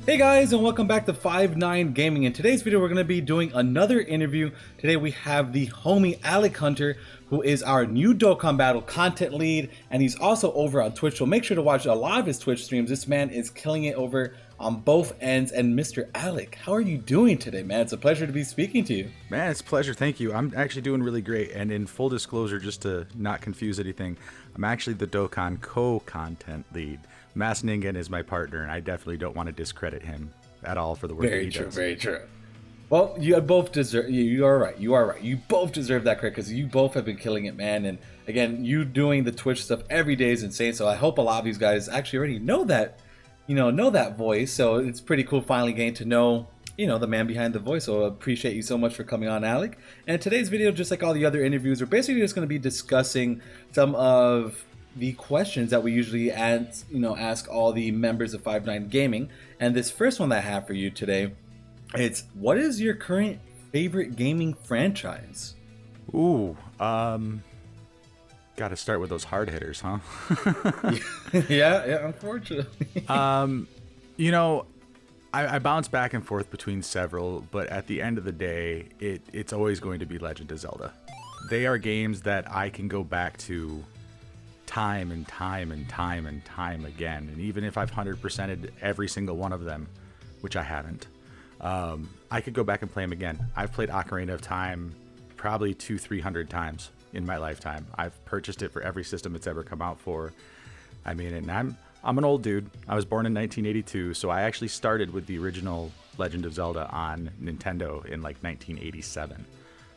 Hey guys, and welcome back to 59Gaming. In today's video, we're going to be doing another interview. Today we have the homie AlecHunter, who is our new Dokkan Battle content lead, and he's also over on Twitch, so make sure to watch a lot of his Twitch streams. This man is killing it over on both ends. And Mr. Alec, how are you doing today, man? It's a pleasure to be speaking to you. Man, it's a pleasure. Thank you. I'm actually doing really great. And in full disclosure, just to not confuse anything, I'm actually the Dokkan co-content lead. Mas Ningen is my partner, and I definitely don't want to discredit him at all for the work that he does. Very true. Well, you both deserve. You are right. You are right. You both deserve that credit because you both have been killing it, man. And again, you doing the Twitch stuff every day is insane. So I hope a lot of these guys actually already know that, know that voice. So it's pretty cool finally getting to know, the man behind the voice. So I appreciate you so much for coming on, Alec. And today's video, just like all the other interviews, we're basically just going to be discussing some of the questions that we usually ask all the members of 59Gaming. And this first one that I have for you today, it's what is your current favorite gaming franchise? Ooh, got to start with those hard hitters, huh? yeah, unfortunately. I bounce back and forth between several, but at the end of the day, it's always going to be Legend of Zelda. They are games that I can go back to time and time again, and even if I've 100%ed every single one of them, which I haven't, I could go back and play them again. I've played Ocarina of Time probably 200-300 times in my lifetime. I've purchased it for every system it's ever come out for. I mean, and I'm an old dude. I was born in 1982, so I actually started with the original Legend of Zelda on Nintendo in like 1987.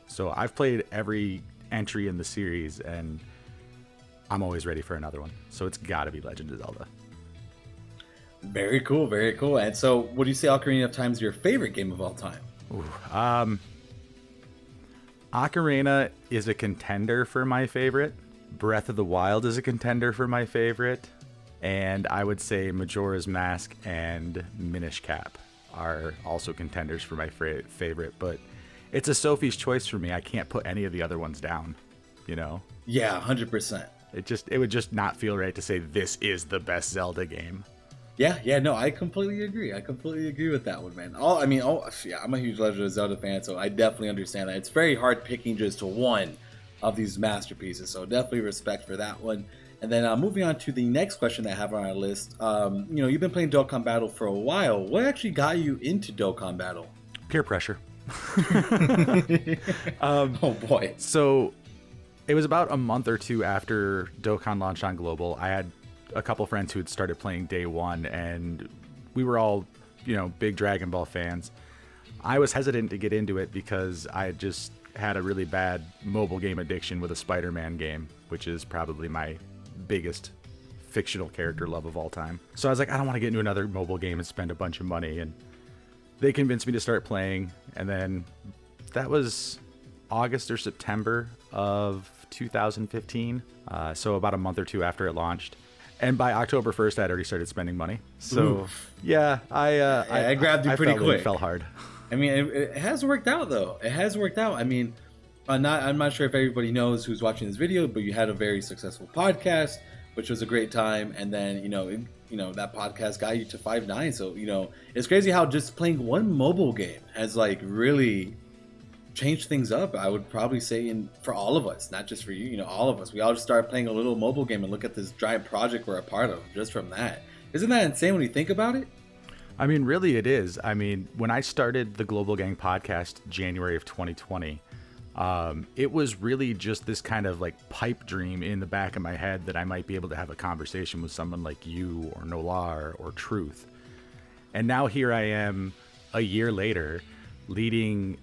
So I've played every entry in the series, and I'm always ready for another one. So it's got to be Legend of Zelda. Very cool, very cool. And so would you say Ocarina of Time is your favorite game of all time? Ooh, Ocarina is a contender for my favorite. Breath of the Wild is a contender for my favorite. And I would say Majora's Mask and Minish Cap are also contenders for my favorite. But it's a Sophie's choice for me. I can't put any of the other ones down, Yeah, 100%. It would just not feel right to say this is the best Zelda game. Yeah, no, I completely agree. I completely agree with that one, man. I'm a huge Legend of Zelda fan, so I definitely understand that. It's very hard picking just one of these masterpieces, so definitely respect for that one. And then moving on to the next question that I have on our list. You've been playing Dokkan Battle for a while. What actually got you into Dokkan Battle? Peer pressure. Oh boy. So it was about a month or two after Dokkan launched on Global. I had a couple friends who had started playing day one, and we were all, big Dragon Ball fans. I was hesitant to get into it because I had just had a really bad mobile game addiction with a Spider-Man game, which is probably my biggest fictional character love of all time. So I was like, I don't want to get into another mobile game and spend a bunch of money. And they convinced me to start playing. And then that was August or September of 2015. So about a month or two after it launched. And by October 1st, I'd already started spending money. So, oof. Yeah, I grabbed you pretty quick. It fell hard. I mean, it has worked out, though. It has worked out. I mean, I'm not sure if everybody knows who's watching this video, but you had a very successful podcast, which was a great time. And then, that podcast got you to 5'9". So, it's crazy how just playing one mobile game has, really changed things up. I would probably say for all of us, not just for you, all of us. We all just started playing a little mobile game and look at this giant project we're a part of just from that. Isn't that insane when you think about it? I mean, really it is. I mean, when I started the Global Gang podcast January of 2020, it was really just this kind of pipe dream in the back of my head that I might be able to have a conversation with someone like you or Nolar or Truth. And now here I am a year later leading,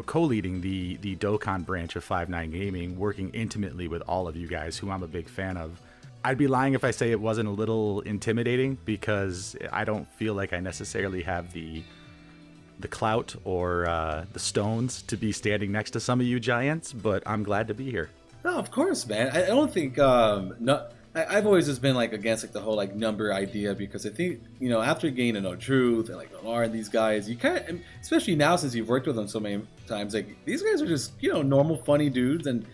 co-leading the Dokkan branch of 59Gaming, working intimately with all of you guys who I'm a big fan of. I'd be lying if I say it wasn't a little intimidating because I don't feel like I necessarily have the clout or the stones to be standing next to some of you giants, but I'm glad to be here. No, of course, man. I don't think I've always just been against the whole number idea because I think after getting to know Truth and Nolar and these guys, you kind, especially now since you've worked with them so many times, these guys are just normal, funny dudes, and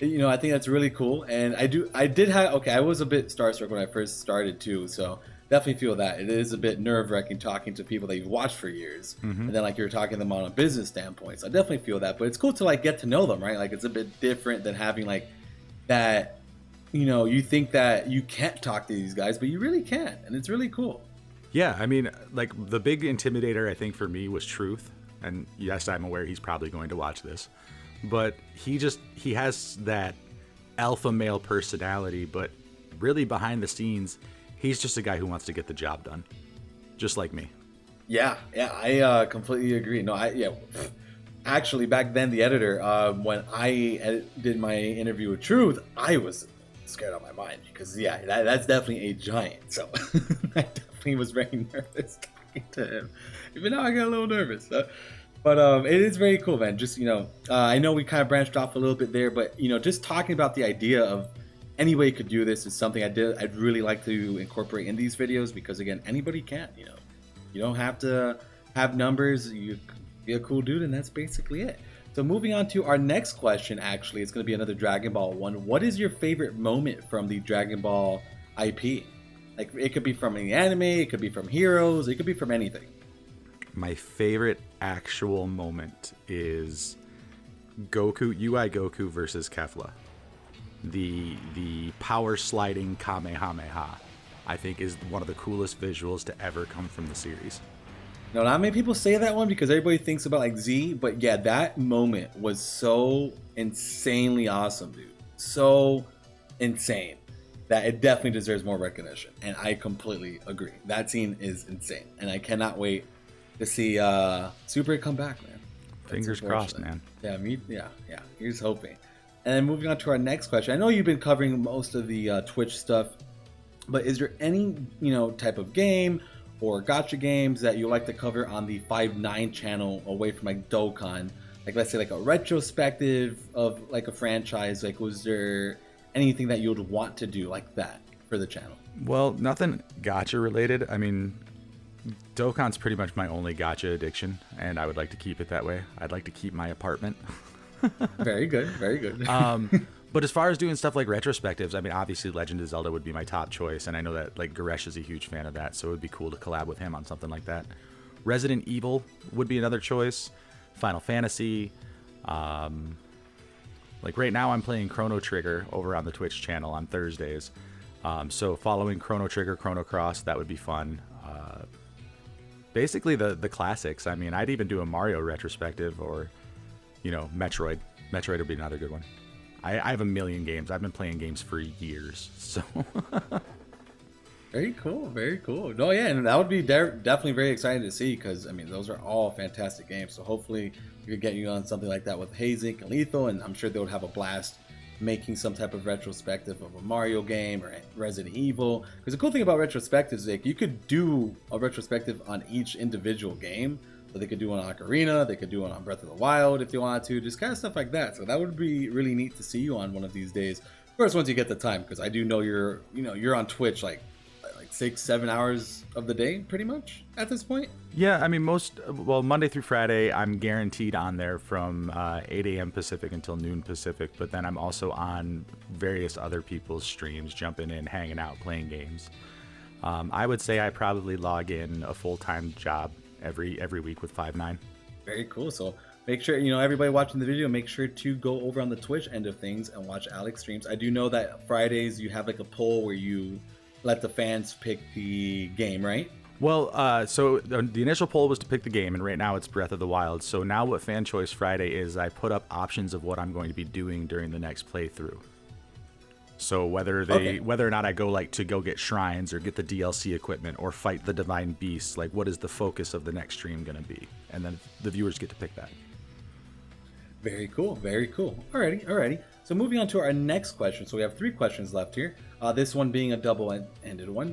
I think that's really cool. And I was a bit starstruck when I first started too, so definitely feel that it is a bit nerve-wracking talking to people that you've watched for years, and then like you're talking to them on a business standpoint. So I definitely feel that, but it's cool to like get to know them, right? Like it's a bit different than having like that. You think that you can't talk to these guys, but you really can, and it's really cool. Yeah, I mean, like the big intimidator I think for me was Truth, and yes, I'm aware he's probably going to watch this, but he has that alpha male personality, but really behind the scenes, he's just a guy who wants to get the job done, just like me. Yeah, I completely agree. No, actually, back then, the editor, when I did my interview with Truth, I was scared out of my mind because that's definitely a giant. So I definitely was very nervous talking to him. Even now, I got a little nervous. But it is very cool, man. Just I know we kind of branched off a little bit there, but just talking about the idea of any way you could do this is something I'd really like to incorporate in these videos because again, anybody can. You don't have to have numbers. You be a cool dude, and that's basically it. So moving on to our next question, actually, it's going to be another Dragon Ball one. What is your favorite moment from the Dragon Ball IP? Like, it could be from the anime, it could be from Heroes, it could be from anything. My favorite actual moment is UI Goku versus Kefla. The power sliding Kamehameha, I think, is one of the coolest visuals to ever come from the series. No, not many people say that one because everybody thinks about like Z, but yeah, that moment was so insanely awesome, dude. So insane that it definitely deserves more recognition. And I completely agree. That scene is insane. And I cannot wait to see Super come back, man. Fingers crossed, man. Yeah, here's hoping. And then moving on to our next question. I know you've been covering most of the Twitch stuff, but is there any, type of game or gacha games that you like to cover on the 59 channel away from like Dokkan? Like, let's say like a retrospective of like a franchise. Like, was there anything that you would want to do like that for the channel? Well, nothing gacha related. I mean, Dokkan's pretty much my only gacha addiction, and I would like to keep it that way. I'd like to keep my apartment. Very good, very good. But as far as doing stuff like retrospectives, I mean, obviously Legend of Zelda would be my top choice, and I know that like Goresh is a huge fan of that, so it would be cool to collab with him on something like that. Resident Evil would be another choice. Final Fantasy. Like right now I'm playing Chrono Trigger over on the Twitch channel on Thursdays. So following Chrono Trigger, Chrono Cross, that would be fun. Basically the classics. I mean, I'd even do a Mario retrospective or, Metroid. Metroid would be another good one. I have a million games. I've been playing games for years, so. Very cool, very cool. No, yeah, and that would be definitely very exciting to see because, I mean, those are all fantastic games. So hopefully we could get you on something like that with Hazink and Lethal, and I'm sure they would have a blast making some type of retrospective of a Mario game or Resident Evil. Because the cool thing about retrospectives is like, you could do a retrospective on each individual game. So they could do one on Ocarina, they could do one on Breath of the Wild if they wanted to, just kind of stuff like that. So that would be really neat to see you on one of these days. Of course, once you get the time, because I do know you're on Twitch like 6-7 hours of the day pretty much at this point. Yeah, I mean Monday through Friday I'm guaranteed on there from 8 a.m. Pacific until noon Pacific, but then I'm also on various other people's streams, jumping in, hanging out, playing games. I would say I probably log in a full-time job every week with 59. Very cool. So make sure, everybody watching the video, make sure to go over on the Twitch end of things and watch Alec streams. I do know that Fridays you have like a poll where you let the fans pick the game, right? Well, so the initial poll was to pick the game, and right now it's Breath of the Wild. So now what Fan Choice Friday is, I put up options of what I'm going to be doing during the next playthrough. So whether or not I go to go get shrines or get the DLC equipment or fight the divine beasts, like what is the focus of the next stream going to be? And then the viewers get to pick that. Very cool, very cool. Alrighty. So moving on to our next question. So we have 3 questions left here. This one being a double-ended one.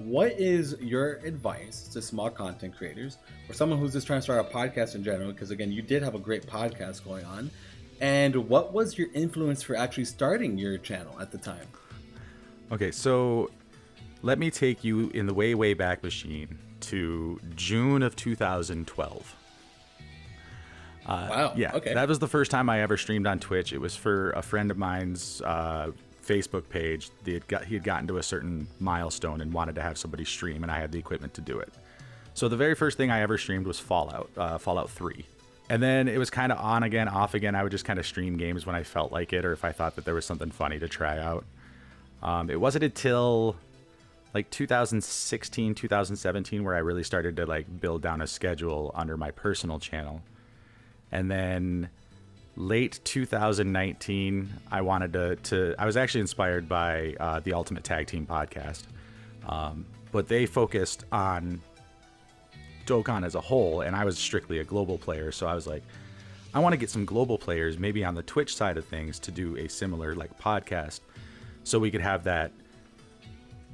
What is your advice to small content creators or someone who's just trying to start a podcast in general? Because again, you did have a great podcast going on. And what was your influence for actually starting your channel at the time? Okay, so let me take you in the way back machine to June of 2012. Wow. Yeah, okay. That was the first time I ever streamed on Twitch. It was for a friend of mine's Facebook page, he had gotten to a certain milestone and wanted to have somebody stream, and I had the equipment to do it. So the very first thing I ever streamed was Fallout 3. And then it was kind of on again, off again. I would just kind of stream games when I felt like it, or if I thought that there was something funny to try out. It wasn't until like 2016, 2017 where I really started to like build down a schedule under my personal channel. And then late 2019, I wanted to I was actually inspired by the Ultimate Tag Team podcast. But they focused on Dokkan as a whole, and I was strictly a global player. So I was like, I want to get some global players, maybe on the Twitch side of things, to do a similar like podcast, so we could have that,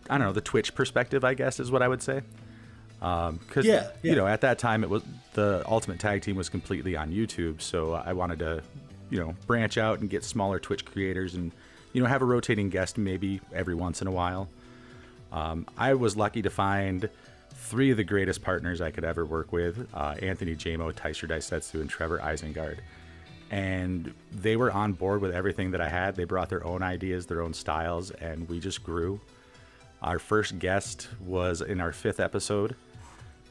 I don't know, the Twitch perspective, I guess is what I would say. Because you know, at that time, it was the Ultimate Tag Team was completely on YouTube, so I wanted to, you know, branch out and get smaller Twitch creators, and you know, have a rotating guest maybe every once in a while. I was lucky to find 3 of the greatest partners I could ever work with, Anthony Jamo, Taiser Daisetsu, and Trevor Isengard. And they were on board with everything that I had. They brought their own ideas, their own styles, and we just grew. Our first guest was in our 5th episode,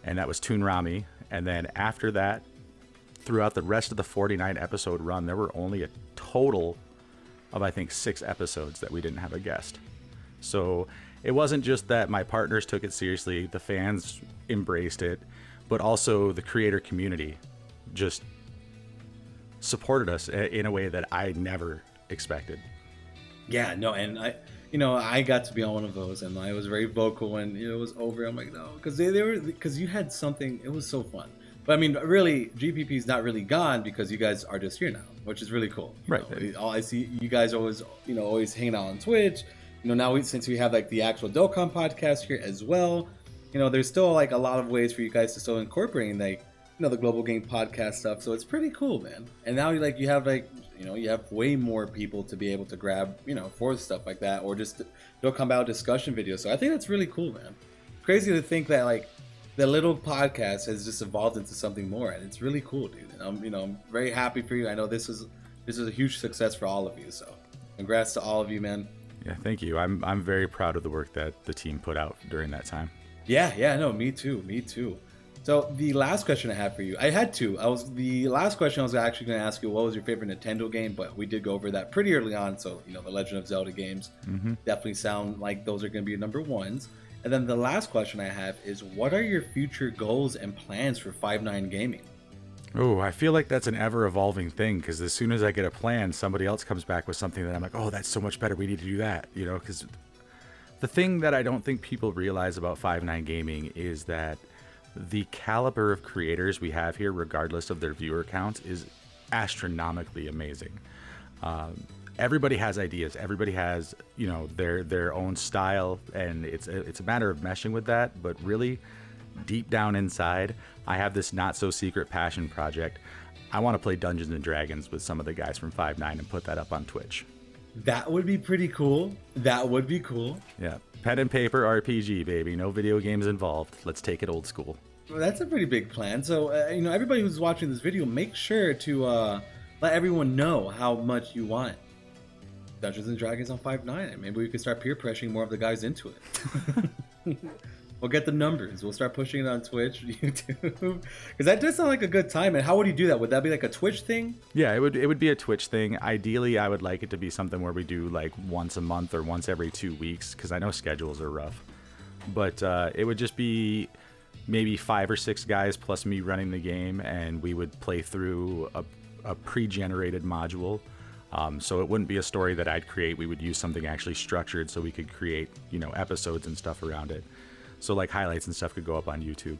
and that was Toon Rami. And then after that, throughout the rest of the 49 episode run, there were only a total of, I think, 6 episodes that we didn't have a guest. So it wasn't just that my partners took it seriously, the fans embraced it, but also the creator community just supported us in a way that I never expected. Yeah, no, and I got to be on one of those, and I was very vocal when it was over. I'm like, no, because because you had something. It was so fun. But I mean, really, GPP is not really gone because you guys are just here now, which is really cool. Right. I see you guys always hanging out on Twitch. Now since we have like the actual Dokkan podcast here as well, there's still like a lot of ways for you guys to still incorporating like, the global game podcast stuff. So it's pretty cool, man. And now you have you have way more people to be able to grab, for stuff like that, or just Dokkan Battle discussion videos. So I think that's really cool, man. Crazy to think that like the little podcast has just evolved into something more, and it's really cool, dude. And I'm very happy for you. I know this is a huge success for all of you. So congrats to all of you, man. Yeah, thank you. I'm very proud of the work that the team put out during that time. Yeah, no, me too. So the last question I have for you, I had two. The last question I was actually going to ask you, what was your favorite Nintendo game? But we did go over that pretty early on. So the Legend of Zelda games definitely sound like those are going to be your number ones. And then the last question I have is, what are your future goals and plans for 59Gaming? Oh, I feel like that's an ever-evolving thing, because as soon as I get a plan, somebody else comes back with something that I'm like, oh, that's so much better, we need to do that, because the thing that I don't think people realize about 59Gaming is that the caliber of creators we have here, regardless of their viewer counts, is astronomically amazing. Everybody has ideas, everybody has, their own style, and it's a matter of meshing with that, but really, deep down inside, I have this not-so-secret passion project. I want to play Dungeons & Dragons with some of the guys from 59 and put that up on Twitch. That would be pretty cool. That would be cool. Yeah. Pen and paper RPG, baby. No video games involved. Let's take it old school. Well, that's a pretty big plan. So, everybody who's watching this video, make sure to let everyone know how much you want Dungeons & Dragons on 59. And maybe we could start peer pressuring more of the guys into it. We'll get the numbers. We'll start pushing it on Twitch, YouTube, because that does sound like a good time. And how would you do that? Would that be like a Twitch thing? Yeah, it would be a Twitch thing. Ideally, I would like it to be something where we do like once a month or once every 2 weeks, because I know schedules are rough. But it would just be maybe 5 or 6 guys plus me running the game, and we would play through a pre-generated module. So it wouldn't be a story that I'd create. We would use something actually structured so we could create, episodes and stuff around it. So like highlights and stuff could go up on YouTube.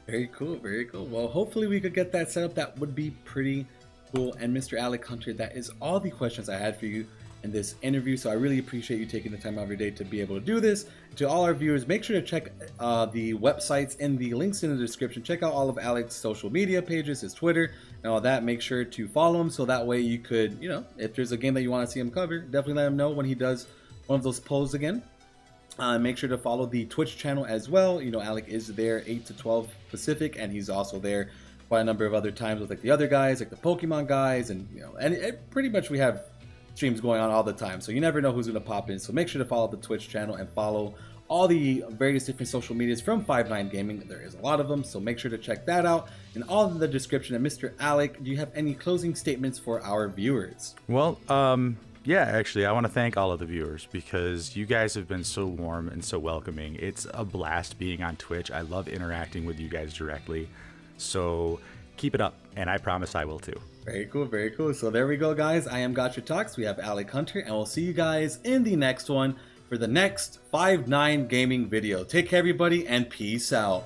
Very cool, very cool. Well, hopefully we could get that set up. That would be pretty cool. And Mr. AlecHunter, that is all the questions I had for you in this interview. So I really appreciate you taking the time out of your day to be able to do this. To all our viewers, make sure to check the websites and the links in the description. Check out all of Alec's social media pages, his Twitter, and all that. Make sure to follow him so that way you could, if there's a game that you want to see him cover, definitely let him know when he does one of those polls again. Make sure to follow the Twitch channel as well. Alec is there 8 to 12 Pacific, and he's also there quite a number of other times with like the other guys, like the Pokemon guys, and and pretty much we have streams going on all the time, so you never know who's going to pop in. So make sure to follow the Twitch channel and follow all the various different social medias from 59Gaming. There is a lot of them, so make sure to check that out. And all in the description. And Mr. Alec, do you have any closing statements for our viewers? Well, yeah, actually, I want to thank all of the viewers because you guys have been so warm and so welcoming. It's a blast being on Twitch. I love interacting with you guys directly. So keep it up, and I promise I will too. Very cool, very cool. So there we go, guys. I am Gotcha Talks. We have AlecHunter, and we'll see you guys in the next one for the next 59Gaming video. Take care, everybody, and peace out.